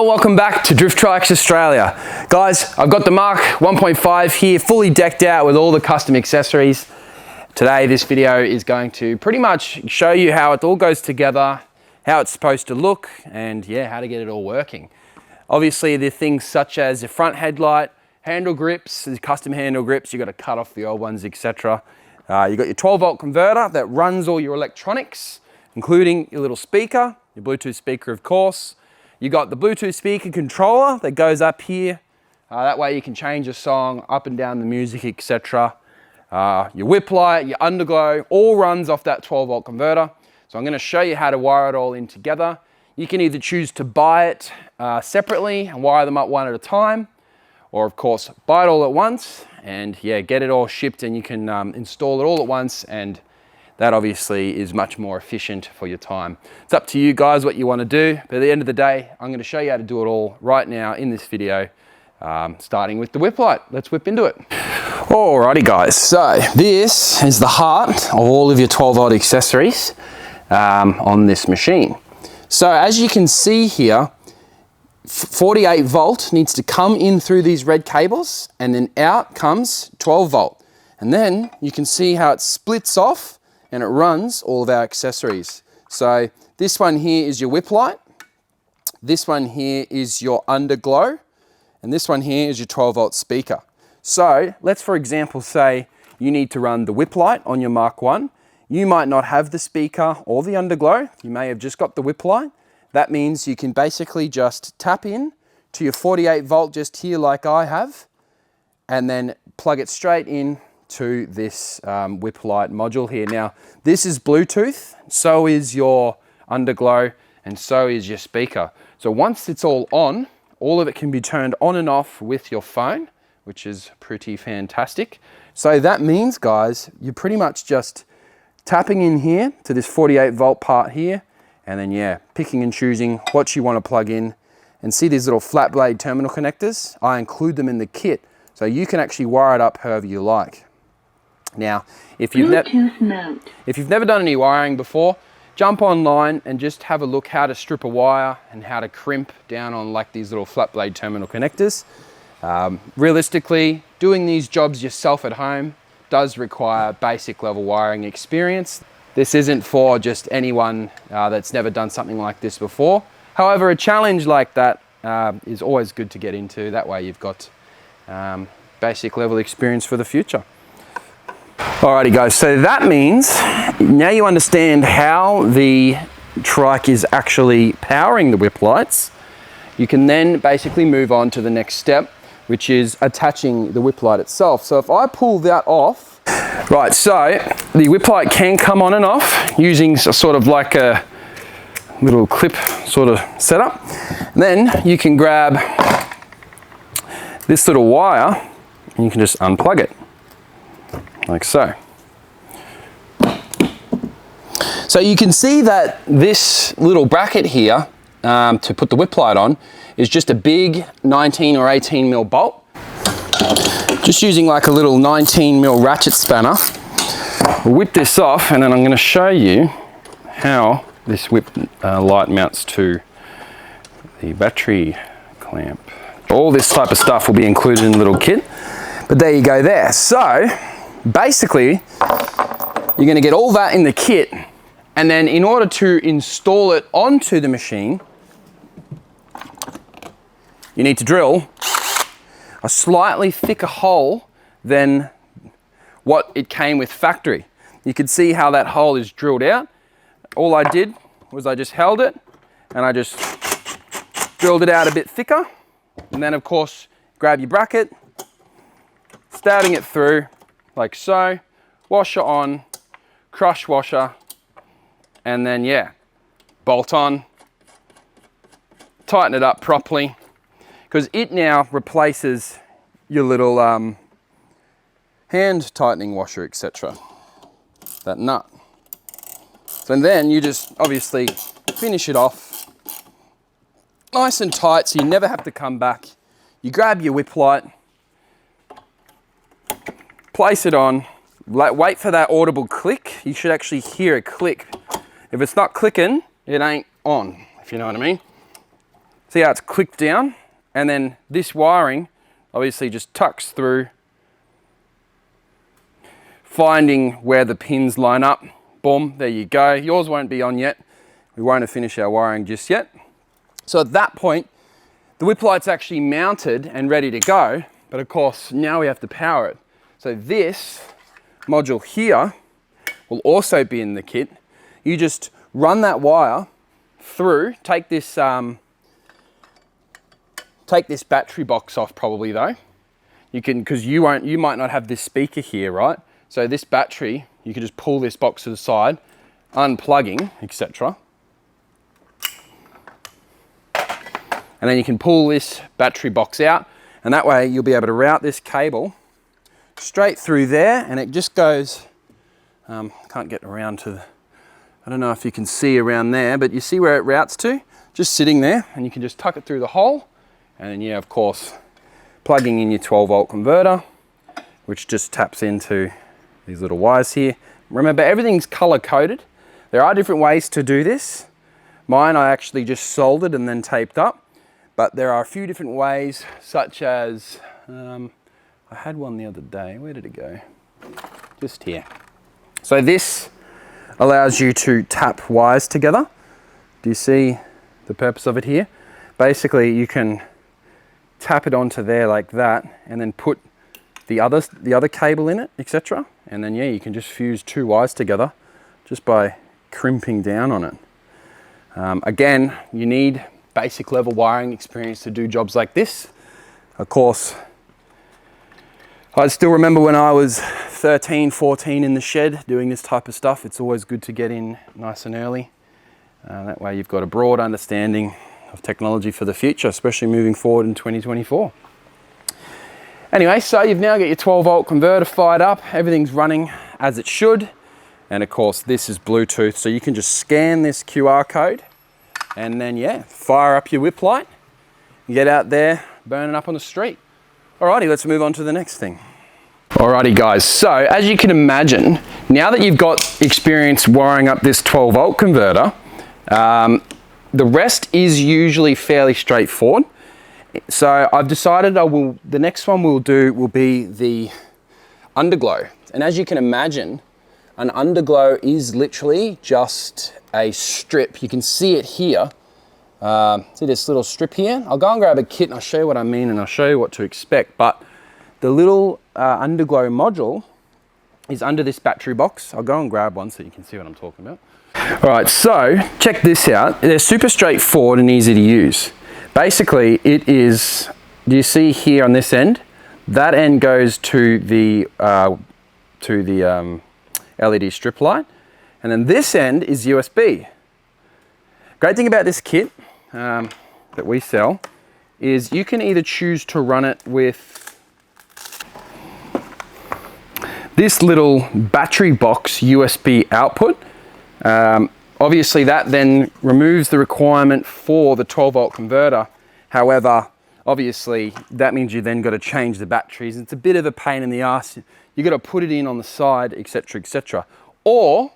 Well, welcome back to Drift Trikes Australia. Guys, I've got the Mark 1.5 here, fully decked out with all the custom accessories. Today, this video is going to pretty much show you how it all goes together, how it's supposed to look, and yeah, how to get it all working. Obviously, the things such as the front headlight, handle grips, the custom handle grips, you've got to cut off the old ones, etc. You've got your 12-volt converter that runs all your electronics, including your little speaker, your Bluetooth speaker, of course. You got the Bluetooth speaker controller that goes up here. That way you can change your song up and down the music, etc. Your whip light, your underglow, all runs off that 12-volt converter. So I'm going to show you how to wire it all in together. You can either choose to buy it separately and wire them up one at a time, or of course buy it all at once and yeah, get it all shipped, and you can install it all at once, and that obviously is much more efficient for your time. It's up to you guys what you want to do, but at the end of the day, I'm going to show you how to do it all right now in this video, starting with the whip light. Let's whip into it. Alrighty guys, so this is the heart of all of your 12-volt accessories on this machine. So as you can see here, 48 volt needs to come in through these red cables, and then out comes 12 volt. And then you can see how it splits off and it runs all of our accessories. So this one here is your whip light, this one here is your underglow, and this one here is your 12-volt speaker. So let's, for example, say you need to run the whip light on your Mark 1. You might not have the speaker or the underglow, you may have just got the whip light. That means you can basically just tap in to your 48 volt just here like I have, and then plug it straight in to this whip light module here. Now, this is Bluetooth, so is your underglow, and so is your speaker. So once it's all on, all of it can be turned on and off with your phone, which is pretty fantastic. So that means, guys, you're pretty much just tapping in here to this 48 volt part here, and then yeah, picking and choosing what you want to plug in. And see these little flat blade terminal connectors? I include them in the kit, so you can actually wire it up however you like. Now, if you've never done any wiring before, jump online and just have a look how to strip a wire and how to crimp down on like these little flat blade terminal connectors. Realistically, doing these jobs yourself at home does require basic level wiring experience. This isn't for just anyone that's never done something like this before. However, a challenge like that is always good to get into. That way you've got basic level experience for the future. Alrighty guys, so that means now you understand how the Trike is actually powering the whip lights. You can then basically move on to the next step, which is attaching the whip light itself. So if I pull that off, right, so the whip light can come on and off using sort of like a little clip sort of setup. Then you can grab this little wire and you can just unplug it. Like so. So you can see that this little bracket here to put the whip light on is just a big 19 or 18 mil bolt. Just using like a little 19 mil ratchet spanner. We'll whip this off, and then I'm going to show you how this whip light mounts to the battery clamp. All this type of stuff will be included in the little kit, but there you go there. So basically, you're going to get all that in the kit, and then in order to install it onto the machine, you need to drill a slightly thicker hole than what it came with factory. You can see how that hole is drilled out. All I did was I just held it and I just drilled it out a bit thicker, and then of course grab your bracket, starting it through like so, washer on, crush washer, and then yeah, bolt on, tighten it up properly, because it now replaces your little hand tightening washer, etc. That nut. So then you just obviously finish it off nice and tight so you never have to come back. You grab your whip light, place it on, wait for that audible click. You should actually hear a click. If it's not clicking, it ain't on, if you know what I mean. See how it's clicked down? And then this wiring obviously just tucks through, finding where the pins line up. Boom, there you go. Yours won't be on yet. We won't have finished our wiring just yet. So at that point, the whip light's actually mounted and ready to go, but of course, now we have to power it. So this module here will also be in the kit. You just run that wire through, take this battery box off probably though. You can, because you might not have this speaker here, right? So this battery, you can just pull this box to the side, unplugging, etc. And then you can pull this battery box out, and that way you'll be able to route this cable straight through there, and it just goes, can't get around to, I don't know if you can see around there, but you see where it routes to? Just sitting there, and you can just tuck it through the hole, and then yeah, of course, plugging in your 12 volt converter, which just taps into these little wires here. Remember, everything's color coded. There are different ways to do this. Mine I actually just soldered and then taped up, but there are a few different ways, such as, I had one the other day. Where did it go? Just here. So this allows you to tap wires together. Do you see the purpose of it here? Basically, you can tap it onto there like that, and then put the other cable in it, etc. And then yeah, you can just fuse two wires together just by crimping down on it. Again, you need basic level wiring experience to do jobs like this. Of course, I still remember when I was 13, 14 in the shed doing this type of stuff. It's always good to get in nice and early. That way you've got a broad understanding of technology for the future, especially moving forward in 2024. Anyway, so you've now got your 12 volt converter fired up. Everything's running as it should. And of course, this is Bluetooth. So you can just scan this QR code and then yeah, fire up your whip light and get out there burning up on the street. Alrighty, let's move on to the next thing. Alrighty guys, so as you can imagine, now that you've got experience wiring up this 12 volt converter, the rest is usually fairly straightforward. So I've decided the next one we'll do will be the Underglow. And as you can imagine, an Underglow is literally just a strip. You can see it here. See this little strip here? I'll go and grab a kit and I'll show you what I mean and I'll show you what to expect. But the little Underglow module is under this battery box. I'll go and grab one so you can see what I'm talking about. All right, so check this out. They're super straightforward and easy to use. Basically, it is, do you see here on this end? That end goes to the LED strip light, and then this end is USB. Great thing about this kit that we sell is you can either choose to run it with this little battery box USB output. Obviously that then removes the requirement for the 12 volt converter. However, obviously that means you then got to change the batteries. It's a bit of a pain in the ass. You got to put it in on the side, etc., etc. Or,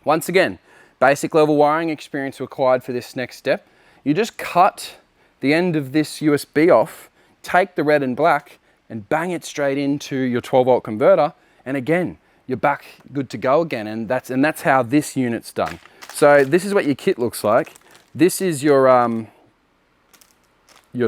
once again, basic level wiring experience required for this next step. You just cut the end of this USB off, take the red and black and bang it straight into your 12 volt converter. And again, you're back good to go again. And that's how this unit's done. So this is what your kit looks like. This is your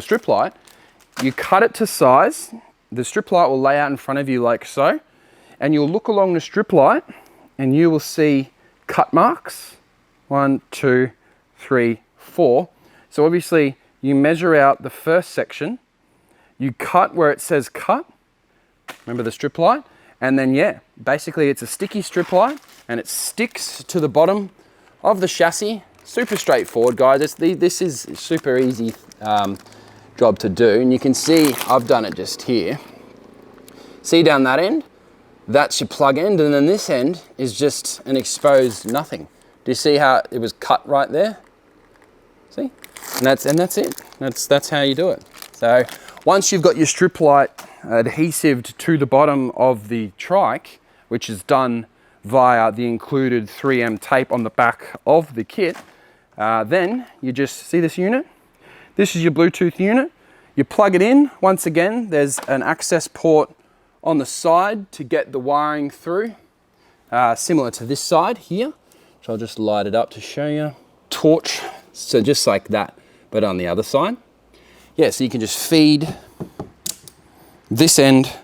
strip light. You cut it to size. The strip light will lay out in front of you like so. And you'll look along the strip light and you will see cut marks. 1, 2, 3, 4. So obviously you measure out the first section. You cut where it says cut. Remember the strip light? And then yeah, basically it's a sticky strip light and it sticks to the bottom of the chassis. Super straightforward, guys. This is a super easy job to do. And you can see I've done it just here. See down that end? That's your plug end, and then this end is just an exposed nothing. Do you see how it was cut right there? See? And that's it. That's how you do it. So once you've got your strip light adhesived to the bottom of the Trike, which is done via the included 3M tape on the back of the kit, then you just see this unit. this is your Bluetooth unit. You plug it in. Once again, there's an access port on the side to get the wiring through, similar to this side here. So I'll just light it up to show you. Torch, so just like that, but on the other side. Yeah, so you can just feed this end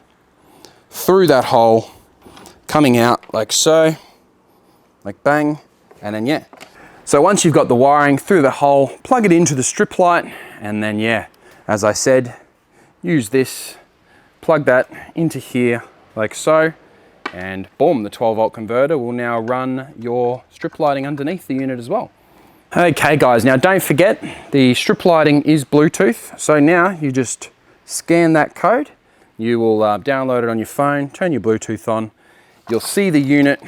through that hole, coming out like so, like bang, and then yeah. So once you've got the wiring through the hole, plug it into the strip light, and then yeah, as I said, use this, plug that into here like so, and boom, the 12 volt converter will now run your strip lighting underneath the unit as well. Okay guys, now don't forget the strip lighting is Bluetooth. So now you just scan that code, you will download it on your phone, turn your Bluetooth on, you'll see the unit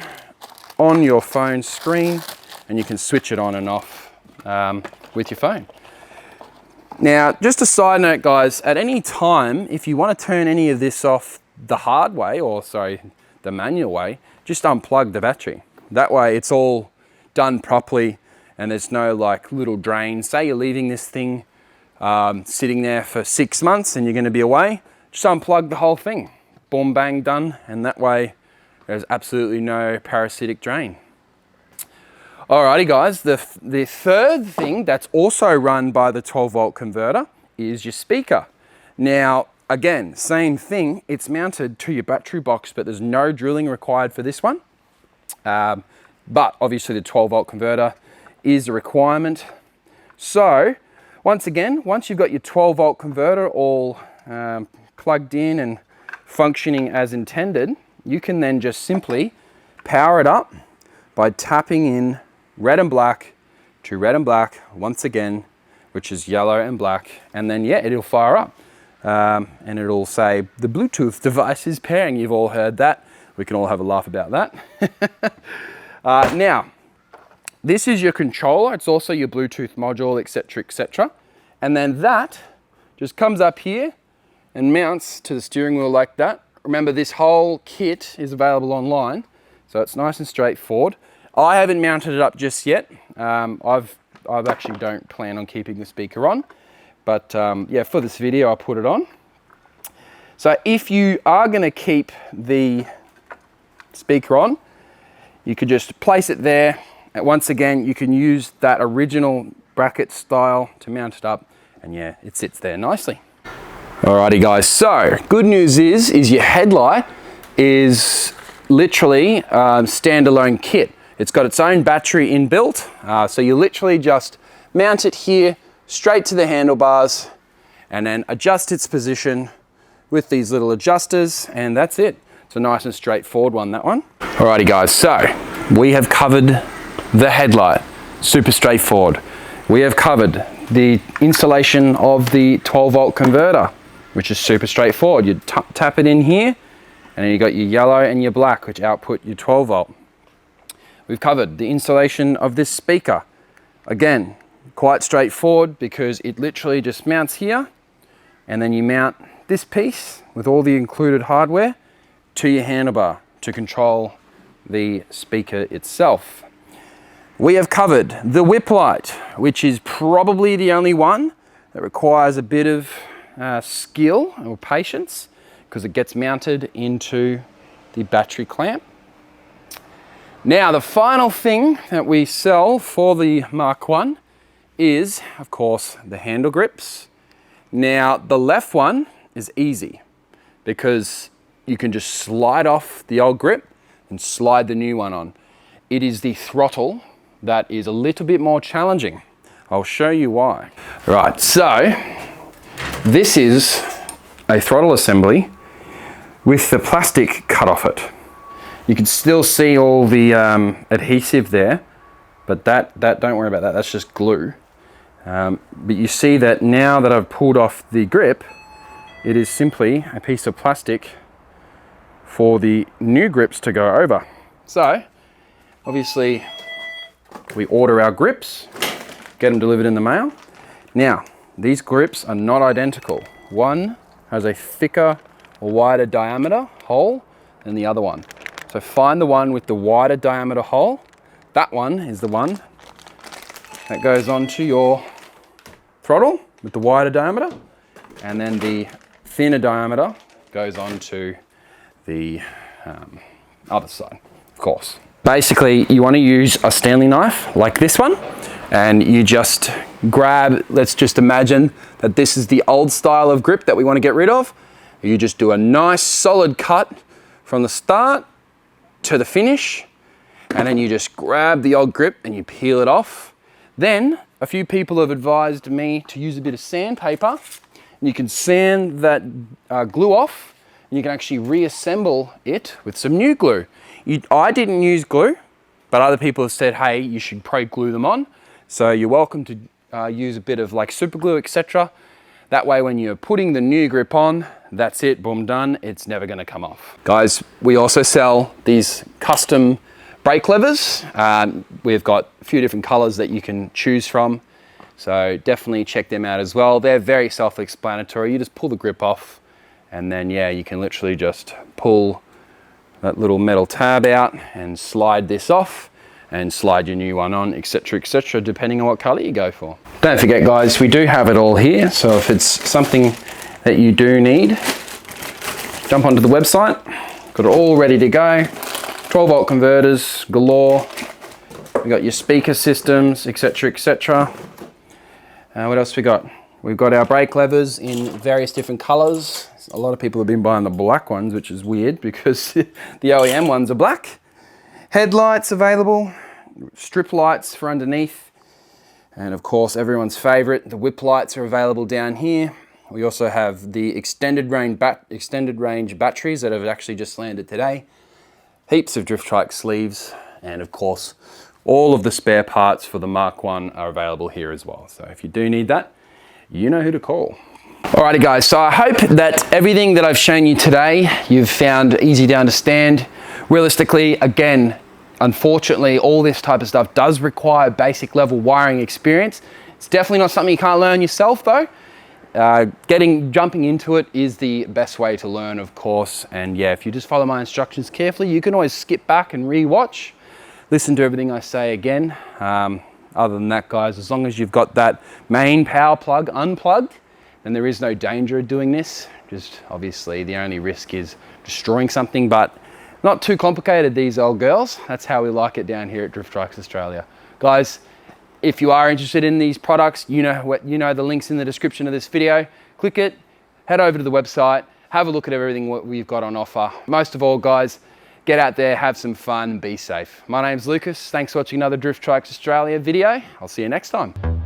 on your phone screen, and you can switch it on and off with your phone. Now, just a side note guys, at any time, if you want to turn any of this off the hard way, or sorry, the manual way, just unplug the battery. That way it's all done properly and there's no like little drain. Say you're leaving this thing sitting there for 6 months and you're going to be away, just unplug the whole thing. Boom, bang, done. And that way there's absolutely no parasitic drain. Alrighty guys, the third thing that's also run by the 12 volt converter is your speaker. Now, again, same thing, it's mounted to your battery box, but there's no drilling required for this one. But obviously the 12 volt converter is a requirement. So, once again, once you've got your 12 volt converter all plugged in and functioning as intended, you can then just simply power it up by tapping in red and black to red and black once again, which is yellow and black, and then yeah, it'll fire up and it'll say the Bluetooth device is pairing. You've all heard that. We can all have a laugh about that. Now, this is your controller. It's also your Bluetooth module, etc., etc. And then that just comes up here and mounts to the steering wheel like that. Remember, this whole kit is available online, so it's nice and straightforward. I haven't mounted it up just yet. I've actually don't plan on keeping the speaker on, but yeah, for this video, I'll put it on. So if you are gonna keep the speaker on, you could just place it there. And once again, you can use that original bracket style to mount it up, and yeah, it sits there nicely. Alrighty guys, so good news is your headlight is literally standalone kit. It's got its own battery inbuilt, so you literally just mount it here straight to the handlebars and then adjust its position with these little adjusters, and that's it. It's a nice and straightforward one, that one. Alrighty guys, so we have covered the headlight, super straightforward. We have covered the installation of the 12 volt converter, which is super straightforward. You tap it in here, and then you got your yellow and your black, which output your 12 volt. We've covered the installation of this speaker. Again, quite straightforward because it literally just mounts here, and then you mount this piece with all the included hardware to your handlebar to control the speaker itself. We have covered the whip light, which is probably the only one that requires a bit of skill or patience because it gets mounted into the battery clamp. Now, the final thing that we sell for the Mark 1 is, of course, the handle grips. Now, the left one is easy because you can just slide off the old grip and slide the new one on. It is the throttle that is a little bit more challenging. I'll show you why. Right, so this is a throttle assembly with the plastic cut off it. You can still see all the adhesive there, but that don't worry about that, that's just glue. But you see that now that I've pulled off the grip, it is simply a piece of plastic for the new grips to go over. So, obviously, we order our grips, get them delivered in the mail. Now, these grips are not identical. One has a thicker or wider diameter hole than the other one. So find the one with the wider diameter hole. That one is the one that goes onto your throttle, with the wider diameter, and then the thinner diameter goes on to the other side, of course. Basically, you want to use a Stanley knife like this one, and you just grab, let's just imagine that this is the old style of grip that we want to get rid of. You just do a nice solid cut from the start to the finish, and then you just grab the old grip and you peel it off. Then a few people have advised me to use a bit of sandpaper, and you can sand that glue off, and you can actually reassemble it with some new glue. I didn't use glue, but other people have said, hey, you should glue them on. So you're welcome to use a bit of like super glue, etc. That way when you're putting the new grip on, that's it, boom, done. It's never gonna come off. Guys, we also sell these custom brake levers. We've got a few different colors that you can choose from. So definitely check them out as well. They're very self-explanatory. You just pull the grip off, and then yeah, you can literally just pull that little metal tab out and slide this off and slide your new one on, etc., depending on what color you go for. Don't forget guys, we do have it all here. So if it's something that you do need, jump onto the website. Got it all ready to go. 12 volt converters galore. We got your speaker systems, etc. What else we got? We've got our brake levers in various different colors. A lot of people have been buying the black ones, which is weird because the OEM ones are black. Headlights available, strip lights for underneath, and of course everyone's favorite, the whip lights are available down here. We also have the extended range batteries that have actually just landed today. Heaps of Drift Trike sleeves, and of course all of the spare parts for the Mark 1 are available here as well. So if you do need that, you know who to call. Alrighty guys, so I hope that everything that I've shown you today, you've found easy to understand. Realistically, again, unfortunately, all this type of stuff does require basic level wiring experience. It's definitely not something you can't learn yourself though. Jumping into it is the best way to learn, of course. And yeah, if you just follow my instructions carefully, you can always skip back and re-watch, listen to everything I say again. Other than that, guys, as long as you've got that main power plug unplugged, then there is no danger of doing this. Just obviously the only risk is destroying something, but not too complicated, these old girls. That's how we like it down here at Drift Trikes Australia. Guys, if you are interested in these products, you know the links in the description of this video. Click it, head over to the website, have a look at everything what we've got on offer. Most of all, guys, get out there, have some fun, be safe. My name's Lucas. Thanks for watching another Drift Trikes Australia video. I'll see you next time.